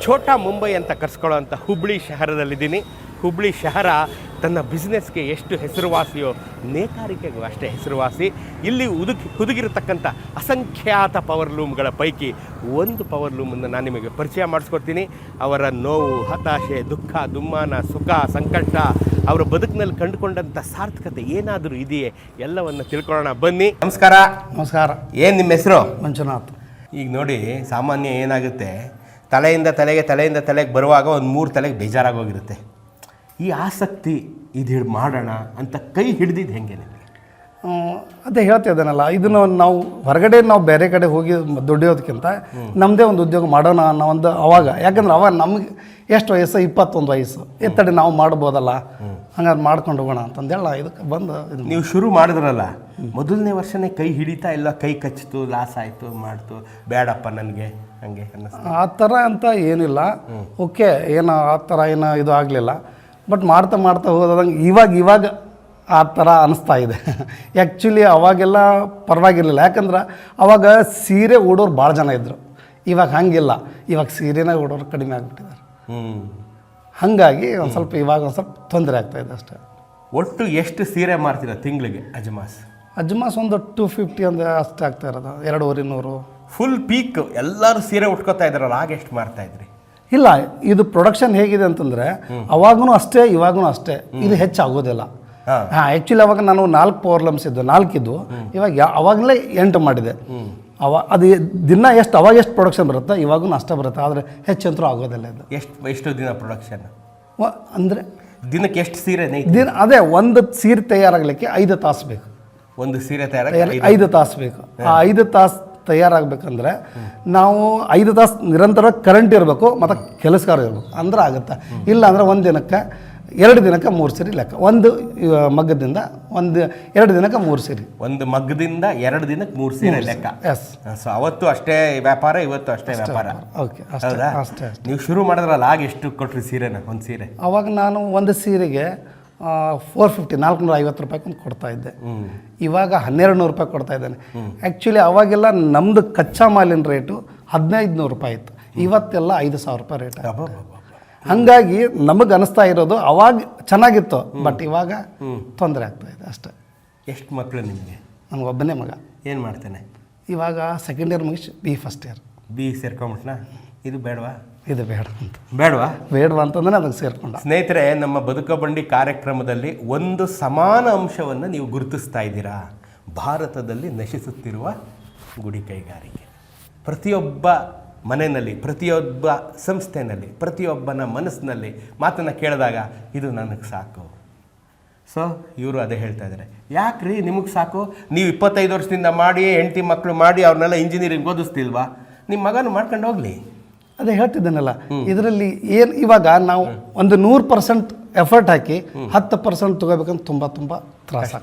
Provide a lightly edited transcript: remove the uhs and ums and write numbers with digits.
ಛೋಟಾ ಮುಂಬೈ ಅಂತ ಕರೆಸ್ಕೊಳ್ಳೋಂಥ ಹುಬ್ಳಿ ಶಹರದಲ್ಲಿದ್ದೀನಿ. ಹುಬ್ಳಿ ಶಹರ ತನ್ನ ಬಿಸ್ನೆಸ್ಗೆ ಎಷ್ಟು ಹೆಸರುವಾಸಿಯೋ ನೇಕಾರಿಕೆಗೂ ಅಷ್ಟೇ ಹೆಸರುವಾಸಿ. ಇಲ್ಲಿ ಹುದುಗಿರತಕ್ಕಂಥ ಅಸಂಖ್ಯಾತ ಪವರ್ ಲೂಮ್ಗಳ ಪೈಕಿ ಒಂದು ಪವರ್ ಲೂಮನ್ನು ನಾನು ನಿಮಗೆ ಪರಿಚಯ ಮಾಡಿಸ್ಕೊಡ್ತೀನಿ. ಅವರ ನೋವು, ಹತಾಶೆ, ದುಃಖ, ದುಮ್ಮಾನ, ಸುಖ, ಸಂಕಟ, ಅವರ ಬದುಕಿನಲ್ಲಿ ಕಂಡುಕೊಂಡಂಥ ಸಾರ್ಥಕತೆ ಏನಾದರೂ ಇದೆಯೇ ಎಲ್ಲವನ್ನು ತಿಳ್ಕೊಳ್ಳೋಣ ಬನ್ನಿ. ನಮಸ್ಕಾರ. ನಮಸ್ಕಾರ. ಏನು ನಿಮ್ಮ ಹೆಸರು? ಮಂಜುನಾಥ್. ಈಗ ನೋಡಿ, ಸಾಮಾನ್ಯ ಏನಾಗುತ್ತೆ, ತಲೆಯಿಂದ ತಲೆಗೆ ಬರುವಾಗ ಒಂದು 3 ತಲೆಗೆ ಬೇಜಾರಾಗೋಗಿರುತ್ತೆ. ಈ ಆಸಕ್ತಿ ಇದು ಮಾಡೋಣ ಅಂತ ಕೈ ಹಿಡಿದಿದ್ದು ಹೆಂಗೆ ನಿಮಗೆ? ಅದೇ ಹೇಳ್ತಿದ್ದೇನಲ್ಲ, ಇದನ್ನು ನಾವು ಹೊರಗಡೆ ಬೇರೆ ಕಡೆ ಹೋಗಿ ದುಡಿಯೋದಕ್ಕಿಂತ ನಮ್ಮದೇ ಒಂದು ಉದ್ಯೋಗ ಮಾಡೋಣ ಅನ್ನೋ ಒಂದು ಅವಾಗ. ಯಾಕಂದ್ರೆ ಅವಾಗ ನಮಗೆ ಎಷ್ಟು ವಯಸ್ಸು? 21 ವಯಸ್ಸು. ಎತ್ತಡಿ ನಾವು ಮಾಡ್ಬೋದಲ್ಲ, ಹಂಗಾದ್ರೆ ಮಾಡ್ಕೊಂಡು ಹೋಗೋಣ ಅಂತಂದೇಳ ಇದಕ್ಕೆ ಬಂದು. ನೀವು ಶುರು ಮಾಡಿದ್ರಲ್ಲ, ಮೊದಲನೇ ವರ್ಷನೇ ಕೈ ಹಿಡಿತಾ ಇಲ್ಲ, ಕೈ ಕಚ್ಚಿತು, ಲಾಸ್ ಆಯಿತು, ಮಾಡ್ತು, ಬೇಡಪ್ಪ ನನಗೆ ಹಂಗೆ ಅನ್ನಿಸ್ತು? ಆ ಥರ ಅಂತ ಏನಿಲ್ಲ. ಓಕೆ, ಏನು ಆ ಥರ ಏನು ಇದು ಆಗಲಿಲ್ಲ. ಬಟ್ ಮಾಡ್ತಾ ಹೋದಂಗೆ ಇವಾಗ ಆ ಥರ ಅನ್ನಿಸ್ತಾ ಇದೆ. ಆ್ಯಕ್ಚುಲಿ ಅವಾಗೆಲ್ಲ ಪರವಾಗಿರಲಿಲ್ಲ. ಯಾಕಂದ್ರೆ ಅವಾಗ ಸೀರೆ ಉಡೋರು ಭಾಳ ಜನ ಇದ್ದರು. ಇವಾಗ ಹಂಗಿಲ್ಲ. ಇವಾಗ ಸೀರೆನೇ ಉಡೋರು ಕಡಿಮೆ ಆಗಿಬಿಟ್ಟಿದ್ದಾರೆ. ಹಾಗಾಗಿ ಒಂದು ಸ್ವಲ್ಪ ತೊಂದರೆ ಆಗ್ತಾಯಿದೆ ಅಷ್ಟೇ. ಒಟ್ಟು ಎಷ್ಟು ಸೀರೆ ಮಾಡ್ತೀರಾ ತಿಂಗಳಿಗೆ ಅಜ್ಮಾಸ್ ಒಂದು 250 ಅಂದರೆ ಅಷ್ಟೇ ಆಗ್ತಾ ಇರೋದು. 200-250. ಫುಲ್ ಪೀಕ್ ಎಲ್ಲರೂ ಸೀರೆ ಉಟ್ಕೋತಾ ಇದ್ರಲ್ಲ, ಆಗ ಎಷ್ಟು ಮಾಡ್ತಾಯಿದ್ರಿ? ಇಲ್ಲ, ಇದು ಪ್ರೊಡಕ್ಷನ್ ಹೇಗಿದೆ ಅಂತಂದರೆ ಅವಾಗೂ ಅಷ್ಟೇ ಇವಾಗೂ ಅಷ್ಟೇ. ಇದು ಹೆಚ್ಚಾಗೋದಿಲ್ಲ. ಆ್ಯಕ್ಚುಲಿ ಅವಾಗ ನಾನು 4 ಪವರ್ ಲೂಮ್ಸ್ ಇದ್ದು, 4 ಇದ್ದು. ಇವಾಗ ಅವಾಗಲೇ 8 ಮಾಡಿದೆ. ಅದು ದಿನ ಅವಾಗ ಎಷ್ಟು ಪ್ರೊಡಕ್ಷನ್ ಬರುತ್ತೆ, ಇವಾಗೂ ಅಷ್ಟೇ ಬರುತ್ತೆ. ಆದರೆ ಹೆಚ್ಚಂತರೂ ಆಗೋದಿಲ್ಲ. ಇದು ಎಷ್ಟು ದಿನ ಪ್ರೊಡಕ್ಷನ್ ಅಂದರೆ ದಿನಕ್ಕೆ ಎಷ್ಟು ಸೀರೆ? ಅದೇ ಒಂದು ಸೀರೆ ತಯಾರಾಗಲಿಕ್ಕೆ 5 ತಾಸು ಬೇಕು. ಒಂದು ಸೀರೆ 5 ತಾಸು ಬೇಕು. ಆ 5 ತಾಸು ತಯಾರಾಗಬೇಕಂದ್ರೆ ನಾವು 5 ತಾಸು ನಿರಂತರ ಕರೆಂಟ್ ಇರಬೇಕು ಮತ್ತು ಕೆಲಸಗಾರ ಇರಬೇಕು, ಅಂದ್ರೆ ಆಗುತ್ತೆ. ಇಲ್ಲ ಅಂದರೆ 1 ದಿನಕ್ಕೆ 2 ದಿನಕ್ಕೆ 3 ಸೀರೆ ಲೆಕ್ಕ. ಒಂದು ಮಗ್ಗದಿಂದ 2 ದಿನಕ್ಕೆ 3 ಸೀರೆ. ಒಂದು ಮಗ್ಗದಿಂದ 2 ದಿನಕ್ಕೆ 3 ಸೀರೆ ಲೆಕ್ಕ. ಎಸ್. ಸೊ ಅವತ್ತು ಅಷ್ಟೇ ವ್ಯಾಪಾರ, ಇವತ್ತು ಅಷ್ಟೇ ವ್ಯಾಪಾರ. ಓಕೆ, ಅಷ್ಟೇ. ನೀವು ಶುರು ಮಾಡಿದ್ರಲ್ಲ, ಆಗ ಎಷ್ಟು ಕೊಟ್ರಿ ಸೀರೆನ? ಒಂದು ಸೀರೆ ಅವಾಗ ನಾನು ಒಂದು ಸೀರೆಗೆ 450 450 ರೂಪಾಯಿ ಕೊಡ್ತಾ ಇದ್ದೆ. ಇವಾಗ 1200 ರೂಪಾಯಿ ಕೊಡ್ತಾ ಇದ್ದೇನೆ. ಆ್ಯಕ್ಚುಲಿ ಅವಾಗೆಲ್ಲ ನಮ್ಮದು ಕಚ್ಚಾ ಮಾಲಿನ ರೇಟು 1500 ರೂಪಾಯಿ ಇತ್ತು. ಇವತ್ತೆಲ್ಲ 5000 ರೂಪಾಯಿ ರೇಟ್. ಹಾಗಾಗಿ ನಮಗೆ ಅನಿಸ್ತಾ ಇರೋದು ಅವಾಗ ಚೆನ್ನಾಗಿತ್ತು, ಬಟ್ ಇವಾಗ ತೊಂದರೆ ಆಗ್ತಾ ಇದೆ ಅಷ್ಟೇ. ಎಷ್ಟು ಮಕ್ಕಳು ನಿಮಗೆ? ನಮಗೊಬ್ಬನೇ ಮಗ. ಏನು ಮಾಡ್ತಾನೆ? ಇವಾಗ 2nd ಇಯರ್ ಮುಗಿಸಿ BE ಫಸ್ಟ್ ಇಯರ್. BE ಸೇರ್ಕೊಂಬಿಟ್ನಾ? ಇದು ಬೇಡವಾ? ಇದು ಬೇಡ ಅಂತ. ಬೇಡವಾ ಅಂತಂದ್ರೆ ಅದಕ್ಕೆ ಸೇರ್ಕೊಂಡ. ಸ್ನೇಹಿತರೆ, ನಮ್ಮ ಬದುಕ ಬಂಡಿ ಕಾರ್ಯಕ್ರಮದಲ್ಲಿ ಒಂದು ಸಮಾನ ಅಂಶವನ್ನು ನೀವು ಗುರುತಿಸ್ತಾ ಇದ್ದೀರಾ. ಭಾರತದಲ್ಲಿ ನಶಿಸುತ್ತಿರುವ ಗುಡಿ ಕೈಗಾರಿಕೆ. ಪ್ರತಿಯೊಬ್ಬ ಮನೆಯಲ್ಲಿ, ಪ್ರತಿಯೊಬ್ಬ ಸಂಸ್ಥೆಯಲ್ಲಿ, ಪ್ರತಿಯೊಬ್ಬನ ಮನಸ್ಸಿನಲ್ಲಿ ಮಾತನ್ನು ಕೇಳಿದಾಗ ಇದು ನನಗೆ ಸಾಕು. ಸೊ ಇವರು ಅದೇ ಹೇಳ್ತಾ ಇದ್ದಾರೆ, ಯಾಕ್ರಿ ನಿಮಗೆ ಸಾಕು? ನೀವು 25 ವರ್ಷದಿಂದ ಮಾಡಿ, ಹೆಂಡತಿ ಮಕ್ಕಳು ಮಾಡಿ, ಅವ್ರನ್ನೆಲ್ಲ ಇಂಜಿನಿಯರಿಂಗ್ ಓದಿಸ್ತಿಲ್ವಾ? ನಿಮ್ಮ ಮಗನು ಮಾಡ್ಕೊಂಡು ಹೋಗಲಿ. ಅದೇ ಹೇಳ್ತಿದ್ದೇನಲ್ಲ, ಇದರಲ್ಲಿ ಏನು ಇವಾಗ ನಾವು ಒಂದು 100% ಎಫರ್ಟ್ ಹಾಕಿ 10% ತೊಗೋಬೇಕಂತ ತುಂಬ ತ್ರಾಸ.